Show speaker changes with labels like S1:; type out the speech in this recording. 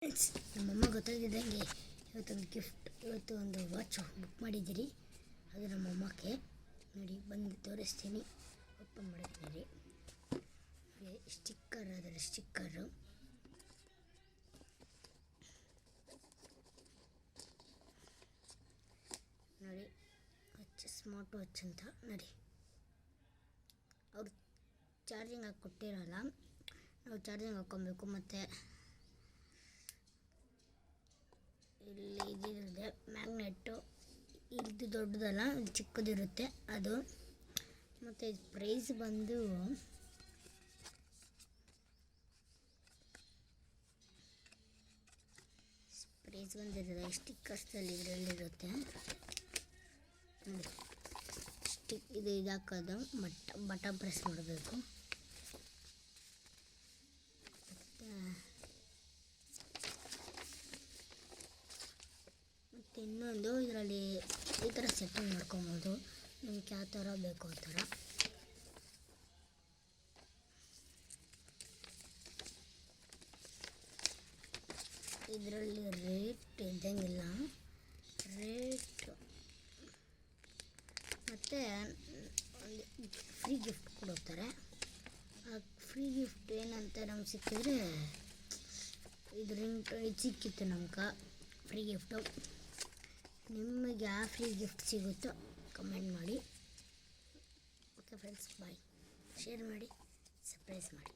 S1: Friends, ನಮ್ಮಮ್ಮ ಗೊತ್ತಾಗಿದ್ದಂಗೆ ಇವತ್ತು ಒಂದು ವಾಚ್ ಬುಕ್ ಮಾಡಿದ್ದೀರಿ. ಅದು ನಮ್ಮಮ್ಮಕ್ಕೆ ನೋಡಿ ಬಂದು ತೋರಿಸ್ತೀನಿ. ಓಪನ್ ಮಾಡಿದ್ದೀನಿ ರೀ. ಸ್ಟಿಕ್ಕರ್ ಅದರ ಸ್ಟಿಕ್ಕರು ನೋಡಿ. ಸ್ಮಾರ್ಟ್ ವಾಚ್ ಅಂತ ನೋಡಿ. ಅವರು ಚಾರ್ಜಿಂಗ್ ಹಾಕಿ ಕೊಟ್ಟಿರಲ್ಲ, ನಾವು ಚಾರ್ಜಿಂಗ್ ಹಾಕ್ಕೊಬೇಕು. ಮತ್ತು ಇಲ್ಲಿ ಇದಿರುತ್ತೆ ಮ್ಯಾಗ್ನೆಟ್ಟು. ಇದು ದೊಡ್ಡದಲ್ಲ, ಇದು ಚಿಕ್ಕದಿರುತ್ತೆ ಅದು. ಮತ್ತು ಇದು ಪ್ರೈಸ್ ಬಂದು ಬಂದಿರೋದು ಸ್ಟಿಕ್ಕರ್ಸಲ್ಲಿ ಇದರಲ್ಲಿರುತ್ತೆ ನೋಡಿ. ಇದು ಹಾಕೋದು ಬಟನ್ ಪ್ರೆಸ್ ಮಾಡಬೇಕು. ಮತ್ತು ಇನ್ನೊಂದು ಇದರಲ್ಲಿ ಈ ಥರ ಸೆಟ್ಟಿಂಗ್ ಮಾಡ್ಕೊಬೋದು, ನಿಮ್ಗೆ ಯಾವ ಥರ ಬೇಕು ಆ ಥರ. ಇದರಲ್ಲಿ ರೇಟ್ ಇದ್ದಂಗಿಲ್ಲ, ರೇಟು ಮತ್ತು ಫ್ರೀ ಗಿಫ್ಟ್ ಕೊಡುತ್ತಾರೆ. ಆ ಫ್ರೀ ಗಿಫ್ಟ್ ಏನಂತ ನಮ್ಗೆ ಸಿಕ್ಕಿದ್ರೆ ಇದು ಇದು ಸಿಕ್ಕಿತ್ತು ನಮ್ಗೆ ಫ್ರೀ ಗಿಫ್ಟು. ನಿಮಗೆ ಯಾವ ಫ್ರೀ ಗಿಫ್ಟ್ ಸಿಗುತ್ತೋ ಕಮೆಂಟ್ ಮಾಡಿ. ಓಕೆ ಫ್ರೆಂಡ್ಸ್, ಬಾಯ್. ಶೇರ್ ಮಾಡಿ, ಸಬ್ಸ್ಕ್ರೈಬ್ ಮಾಡಿ.